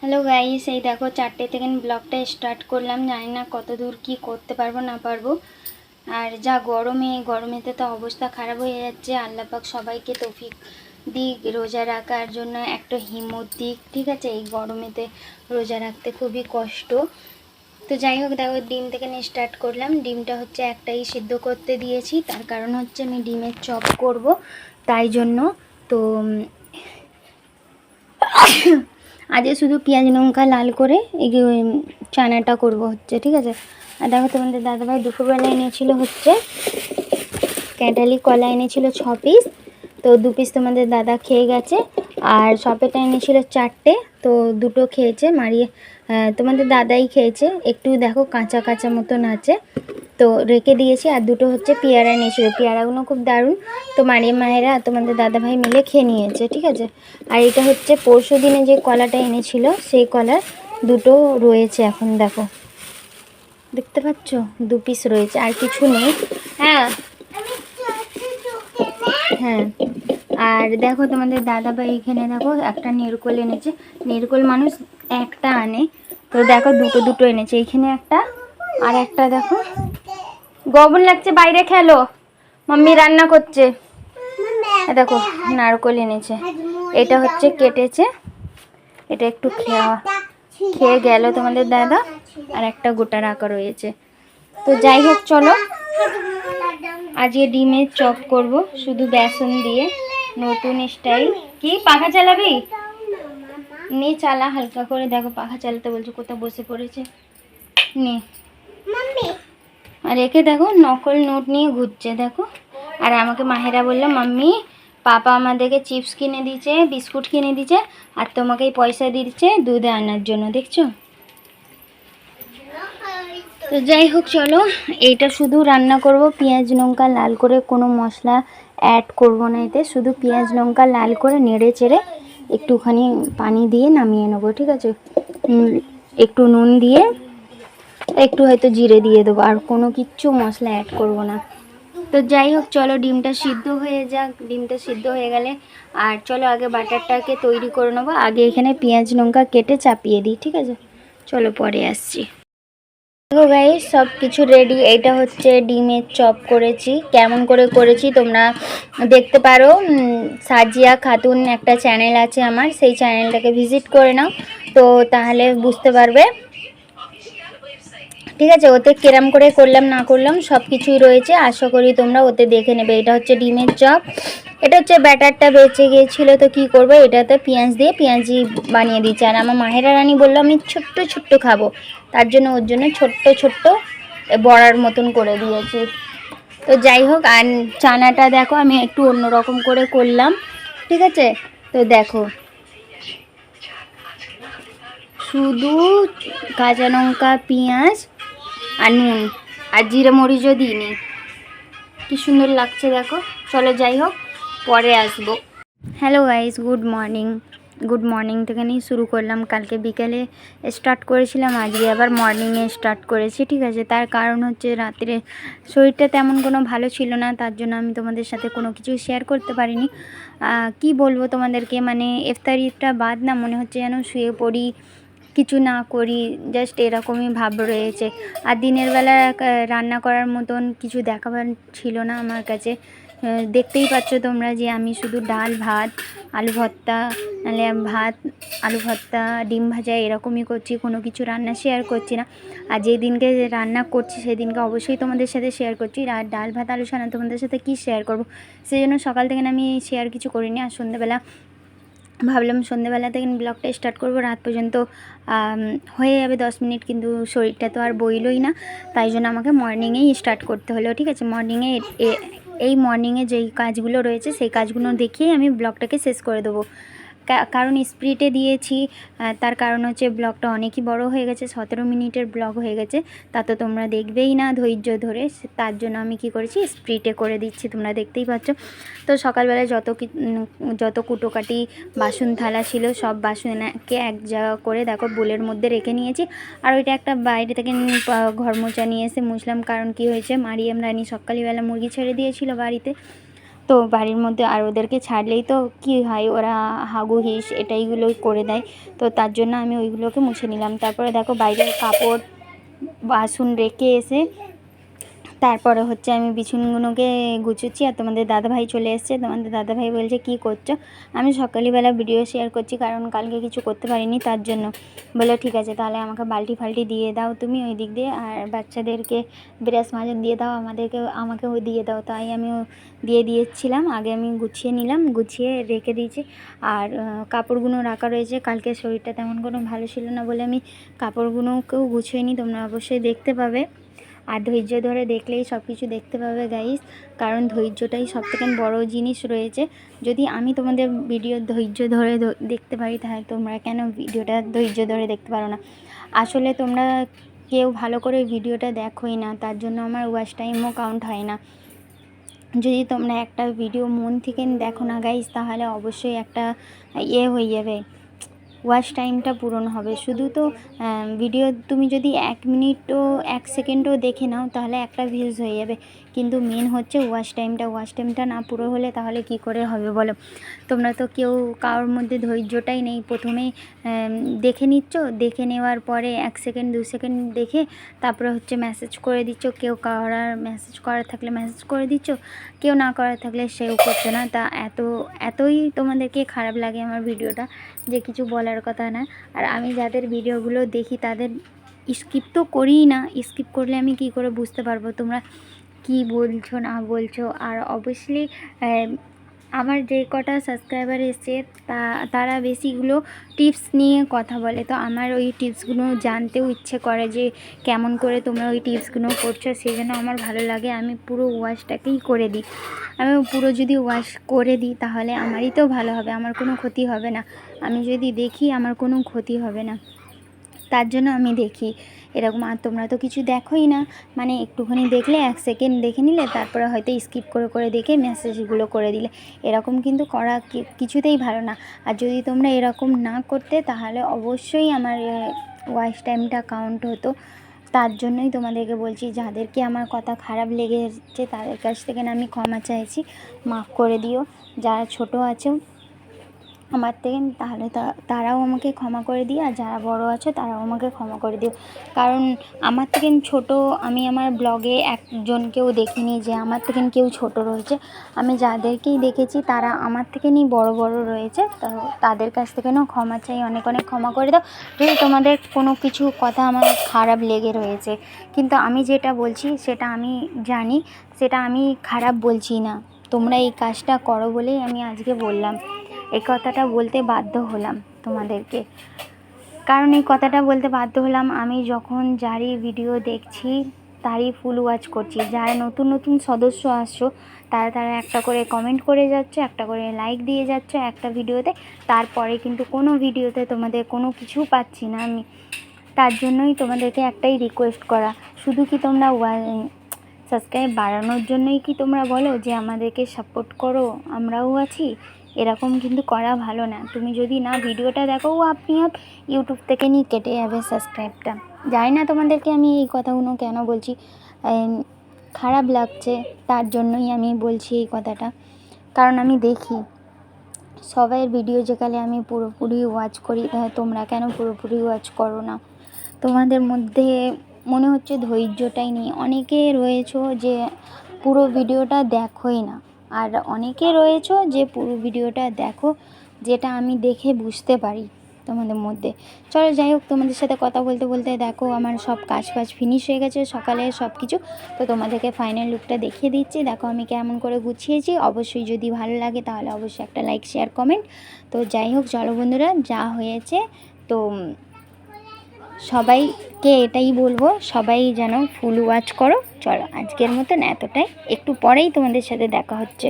Hello guys, এই দেখো 4টে থেকে ব্লগটা স্টার্ট করলাম। জানি না কত দূর কী করতে পারবো না পারবো। আর যা গরমেতে তো অবস্থা খারাপ হয়ে যাচ্ছে। আল্লাহ পাক সবাইকে তৌফিক দিক রোজা রাখার জন্য, একটা হিম্মত দিক। ঠিক আছে, এই গরমেতে রোজা রাখতে খুবই কষ্ট। তো যাই হোক, দেখো ডিম থেকে স্টার্ট করলাম। ডিমটা হচ্ছে একটাই সিদ্ধ করতে দিয়েছি, তার কারণ হচ্ছে আমি ডিমের চপ করব, তাই জন্য। তো আজকে শুধু পেঁয়াজ লঙ্কা লাল করে এই চানাটা করব হচ্ছে, ঠিক আছে। আর দেখো তোমাদের দাদাভাই দুপুরবেলা এনেছিল হচ্ছে ক্যাঁটালি কলা, এনেছিল 6 পিস। তো 2 পিস তোমাদের দাদা খেয়ে গেছে, আর সপেটা এনেছিল 4টে, তো 2টো খেয়েছে মারিয়ে। তোমাদের দাদাই খেয়েছে, একটু দেখো কাঁচা কাঁচা মতন আছে, তো রেখে দিয়েছি। আর 2টো হচ্ছে পেয়ারা এনেছিল, পেয়ারাগুলো খুব দারুণ। তো মারিয়া মায়েরা তোমাদের দাদাভাই মিলে খেয়ে নিয়েছে, ঠিক আছে। আর এটা হচ্ছে পরশু দিনে যে কলাটা এনেছিল, সেই কলার 2টো রয়েছে এখন, দেখো দেখতে পাচ্ছ 2 পিস রয়েছে, আর কিছু নেই। হ্যাঁ হ্যাঁ। আর দেখো তোমাদের দাদাভাই এখানে দেখো একটা নেরকোল এনেছে। নেরকোল মানুষ একটা আনে, তো দেখো দুটো এনেছে। এখানে একটা, আর একটা দেখো গবন লাগছে, বাইরে খেলো, মাম্মি রান্না করছে। দেখো নারকোল এনেছে, এটা হচ্ছে কেটেছে, এটা একটু খেয়ে গেল তোমাদের দাদা, আর একটা গোটা রাখা রয়েছে। তো যাই হোক, চলো আজকে ডিমের চপ করব শুধু বেসন দিয়ে, নতুন স্টাইল। কি পাখা চালাবি? নে চালা হালকা করে। দেখো পাখা চালাতে বলছে, কোথাও বসে পড়েছে। নে, আর একে দেখো নকল নোট নিয়ে ঘুরছে, দেখো। আর আমাকে মাহেরা বললো, মাম্মি পাপা আমাদেরকে চিপস কিনে দিচ্ছে, বিস্কুট কিনে দিচ্ছে, আর তোমাকে এই পয়সা দিচ্ছে দুধে আনার জন্য, দেখছো। তো যাই হোক, চলো এইটা শুধু রান্না করব পেঁয়াজ লঙ্কা লাল করে, কোনো মশলা অ্যাড করব না এতে, শুধু পেঁয়াজ লঙ্কা লাল করে নেড়ে চেড়ে একটুখানি পানি দিয়ে নামিয়ে নেবো, ঠিক আছে। একটু নুন দিয়ে, একটু হয়তো জিরে দিয়ে দেবো, আর কোনো কিচ্ছু মশলা অ্যাড করব না। তো যাই হোক, চলো ডিমটা সিদ্ধ হয়ে যাক। ডিমটা সিদ্ধ হয়ে গেলে, আর চলো আগে বাটারটাকে তৈরি করে নেবো। আগে এখানে পেঁয়াজ লঙ্কা কেটে চাপিয়ে দিই, ঠিক আছে। চলো পরে আসছি। দেখো গাইস, সব কিছু রেডি। এটা হচ্ছে ডিমের চপ করেছি, কেমন করে করেছি তোমরা দেখতে পারো। সাজিয়া খাতুন একটা চ্যানেল আছে আমার, সেই চ্যানেলটাকে ভিজিট করে নাও, তো তাহলে বুঝতে পারবে, ঠিক আছে। ওতে কেরাম করে করলাম না করলাম সব কিছুই রয়েছে, আশা করি তোমরা ওতে দেখে নেবে। এটা হচ্ছে ডিমের চপ, এটা হচ্ছে ব্যাটারটা বেঁচে গিয়েছিলো, তো কি করবো, এটাতে পেঁয়াজ দিয়ে পেঁয়াজি বানিয়ে দিচ্ছি। আর আমার মাহেরা রানী বললো আমি ছোট্ট ছোট্ট খাবো, তার জন্য ওর জন্য ছোট্ট ছোট্ট বড়ার মতন করে দিয়েছি। তো যাই হোক, আর চানাটা দেখো আমি একটু অন্যরকম করে করলাম, ঠিক আছে। তো দেখো শুধু কাঁচা লঙ্কা, পেঁয়াজ আর নুন, আর জিরে মরিচও দিইনি, কি সুন্দর লাগছে দেখো। চলো যাই হোক, পরে আসবো। হ্যালো গাইস, গুড মর্নিং থেকে নিয়ে শুরু করলাম। কালকে বিকেলে স্টার্ট করেছিলাম, আজকে আবার মর্নিংয়ে স্টার্ট করেছি, ঠিক আছে। তার কারণ হচ্ছে রাত্রে শরীরটা তেমন কোনো ভালো ছিল না, তার জন্য আমি তোমাদের সাথে কোনো কিছু শেয়ার করতে পারিনি। কি বলবো তোমাদেরকে, মানে ইফতারিটা বাদ না, মনে হচ্ছে যেন শুয়ে পড়ি, কিছু না করি, জাস্ট এরকমই ভাব রয়েছে। আর দিনের বেলা রান্না করার মতন কিছু দেখাবার ছিল না আমার কাছে। দেখতেই পাচ্ছ তোমরা যে আমি শুধু ডাল ভাত আলু ভর্তা, নাহলে ভাত আলু ভর্তা ডিম ভাজা এরকমই করছি, কোনো কিছু রান্না শেয়ার করছি না। আর যেদিনকে রান্না করছি সেদিনকে অবশ্যই তোমাদের সাথে শেয়ার করছি। আর ডাল ভাত আলু ছাড়া তোমাদের সাথে কি শেয়ার করব, সেই জন্য সকাল থেকে আমি শেয়ার কিছু করিনি। আর সন্ধ্যেবেলা ভাবলাম সন্ধ্যেবেলা থেকে ব্লগটা স্টার্ট করব, রাত পর্যন্ত হয়ে যাবে 10 মিনিট, কিন্তু শরীরটা তো আর বইলই না, তাই জন্য আমাকে মর্নিংয়েই স্টার্ট করতে হলো, ঠিক আছে। এই মর্নিংয়ে যেই কাজগুলো রয়েছে সেই কাজগুলো দেখিয়েই আমি ব্লগটাকে শেষ করে দেবো, কারণ স্পিডে দিয়েছি। তার কারণ হচ্ছে ব্লগটা অনেকই বড় হয়ে গেছে, 17 মিনিটের ব্লগ হয়ে গেছে, তা তো তোমরা দেখবেই না ধৈর্য ধরে, তার জন্য আমি কি করেছি স্পিডে করে দিচ্ছি, তোমরা দেখতেই পাচ্ছ। তো সকালবেলায় যত কুটোকাটি বাসন থালা ছিল সব বাসনকে এক জায়গা করে দেখো বোলের মধ্যে রেখে নিয়েছি। আর ওইটা একটা বাইরে থেকে ঘর মোছা নিয়ে এসে মুছলাম, কারণ কি হয়েছে, মারিয়াম রানী সকালবেলা মুরগি ছেড়ে দিয়েছিল বাড়িতে, তো তো বাড়ির মধ্যে, আর ওদেরকে ছাড়লেই তো কী হয়, ওরা হাগু হিস এটাইগুলোই করে দেয়। তো তার জন্য আমি ওইগুলোকে মুছে নিলাম। তারপরে দেখো বাইরের কাপড় বাসন রেখে এসে তারপরে হচ্ছে আমি বিছুনগুলোকে গুছোচ্ছি। আর তোমাদের দাদাভাই চলে এসেছে। তোমাদের দাদাভাই বলছে কী করছো। আমি সকালবেলা ভিডিও শেয়ার করছি, কারণ কালকে কিছু করতে পারিনি, তার জন্য। বলে ঠিক আছে তাহলে আমাকে বালতি ফাল্টি দিয়ে দাও তুমি ওই দিক দিয়ে, আর বাচ্চাদেরকে ব্রাশ মাজন দিয়ে দাও, আমাকেও দিয়ে দাও। তাই আমিও দিয়ে দিয়েছিলাম। আগে আমি গুছিয়ে নিলাম, গুছিয়ে রেখে দিয়েছি। আর কাপড়গুলো রাখা রয়েছে। কালকে শরীরটা তেমন কোনো ভালো ছিল না বলে আমি কাপড়গুলোকেও গুছিয়ে নিই, তোমরা অবশ্যই দেখতে পাবে। আর ধৈর্য ধরে দেখলেই সব কিছু দেখতে পাবে গাইস, কারণ ধৈর্যটাই সবথেকে বড় জিনিস রয়েছে। যদি আমি তোমাদের ভিডিও ধৈর্য ধরে দেখতে পারি, তাহলে তোমরা কেন ভিডিওটা ধৈর্য ধরে দেখতে পারো না। আসলে তোমরা কেউ ভালো করে ভিডিওটা দেখোই না, তার জন্য আমার ওয়াচ টাইমও কাউন্ট হয় না। যদি তোমরা একটা ভিডিও মন থেকে দেখো না গাইস, তাহলে অবশ্যই একটা হয়ে যাবে, ওয়াচ টাইমটা পূরণ হবে। শুধু তো ভিডিও তুমি যদি 1 মিনিটও 1 সেকেন্ডও দেখে নাও, তাহলে একটা ভিউজ হয়ে যাবে। কিন্তু মেন হচ্ছে ওয়াচ টাইমটা না পুরো হলে তাহলে কি করে হবে বলো। তোমরা তো কেউ কারোর মধ্যে ধৈর্যটাই নেই। প্রথমেই দেখে নিচ্ছ, দেখে নেওয়ার পরে 1 সেকেন্ড 2 সেকেন্ড দেখে তারপরে হচ্ছে মেসেজ করে দিচ্ছ। কেউ কারার মেসেজ করার থাকলে মেসেজ করে দিচ্ছ, কেউ না করার থাকলে সেও করছে না। তা এতই তোমাদেরকে খারাপ লাগে আমার ভিডিওটা, যে কিছু বলার কথা না। আর আমি যাদের ভিডিওগুলো দেখি তাদের স্কিপ তো করিই না। স্কিপ করলে আমি কি করে বুঝতে পারবো তোমরা কি বলছো না বলছো। আর অবশ্যই আমার যে কটা সাবস্ক্রাইবার এসছে তারা বেশিগুলো টিপস নিয়ে কথা বলে। তো আমার ওই টিপসগুলো জানতেও ইচ্ছে করে যে কেমন করে তোমরা ওই টিপসগুলো করছো, সেই জন্য আমার ভালো লাগে। আমি পুরো ওয়াশটাকেই করে দিই। আমি পুরো যদি ওয়াশ করে দিই তাহলে আমারই তো ভালো হবে, আমার কোনো ক্ষতি হবে না। আমি যদি দেখি আমার কোনো ক্ষতি হবে না, তার জন্য আমি দেখি এরকম। আর তোমরা তো কিছু দেখোই না, মানে একটুখানি দেখলে 1 সেকেন্ড দেখে নিলে, তারপরে হয়তো স্কিপ করে দেখে মেসেজগুলো করে দিলে। এরকম কিন্তু করা কিছুতেই ভালো না। আর যদি তোমরা এরকম না করতে, তাহলে অবশ্যই আমার ওয়াচ টাইমটা কাউন্ট হতো। তার জন্যই তোমাদেরকে বলছি, যাদেরকে আমার কথা খারাপ লেগেছে তাদের কাছ থেকে আমি ক্ষমা চাইছি, মাফ করে দিও। যারা ছোট আছে আমার থেকে, তাহলে তারাও আমাকে ক্ষমা করে দিও। আর যারা বড় আছো তারাও আমাকে ক্ষমা করে দিও। কারণ আমার থেকে ছোট, আমি আমার ব্লগে একজনকেও দেখিনি যে আমার থেকে কেউ ছোট রয়েছে। আমি যাদেরকেই দেখেছি তারা আমার থেকে বড় রয়েছে। তো তাদের কাছ থেকে ক্ষমা চাই, অনেক ক্ষমা করে দাও যদি তোমাদের কোনো কিছু কথা আমার খারাপ লেগে রয়েছে। কিন্তু আমি যেটা বলছি সেটা আমি জানি, সেটা আমি খারাপ বলছি না। তোমরা এই কাজটা করো বলেই আমি আজকে বললাম, এই কথাটা বলতে বাধ্য হলাম তোমাদেরকে। কারণ এই কথাটা বলতে বাধ্য হলাম, আমি যখন যারই ভিডিও দেখছি তারই ফুল ওয়াচ করছি। যারা নতুন সদস্য আসছো তারা একটা করে কমেন্ট করে যাচ্ছে, একটা করে লাইক দিয়ে যাচ্ছে একটা ভিডিওতে, তারপরে কিন্তু কোনো ভিডিওতে তোমাদের কোনো কিছু পাচ্ছি না আমি। তার জন্যই তোমাদেরকে একটাই রিকোয়েস্ট করা, শুধু কি তোমরা সাবস্ক্রাইব বাড়ানোর জন্যই কি তোমরা বলো যে আমাদেরকে সাপোর্ট করো, আমরাও আছি। এরকম কিন্তু করা ভালো না। তুমি যদি না ভিডিওটা দেখো, আপনি ইউটিউব থেকে কেটে যাবে সাবস্ক্রাইবটা। জানি না তোমাদেরকে আমি এই কথাগুলো কেন বলছি, খারাপ লাগছে তার জন্যই আমি বলছি এই কথাটা। কারণ আমি দেখি সবাইয়ের ভিডিও যেখানে আমি পুরোপুরি ওয়াচ করি, তোমরা কেন পুরোপুরি ওয়াচ করো না? তোমাদের মধ্যে মনে হচ্ছে ধৈর্যটাই নেই। অনেকে রয়েছো যে পুরো ভিডিওটা দেখোই না, আর অনেকে রয়েছো যে পুরো ভিডিওটা দেখো, যেটা আমি দেখে বুঝতে পারি তোমাদের মধ্যে। চলো যাই হোক, তোমাদের সাথে কথা বলতে বলতে দেখো আমার সব কাজ ফিনিশ হয়ে গেছে, সকালে সব কিছু। তো তোমাদেরকে ফাইনাল লুকটা দেখিয়ে দিচ্ছি, দেখো আমি কেমন করে গুছিয়েছি। অবশ্যই যদি ভালো লাগে তাহলে অবশ্যই একটা লাইক শেয়ার কমেন্ট। তো যাই হোক, চলো বন্ধুরা, যা হয়েছে তো সবাইকে এটাই বলবো, সবাই যেন ফুল ওয়াচ করো। চলো আজকের মতন এতটাই, একটু পরেই তোমাদের সাথে দেখা হচ্ছে।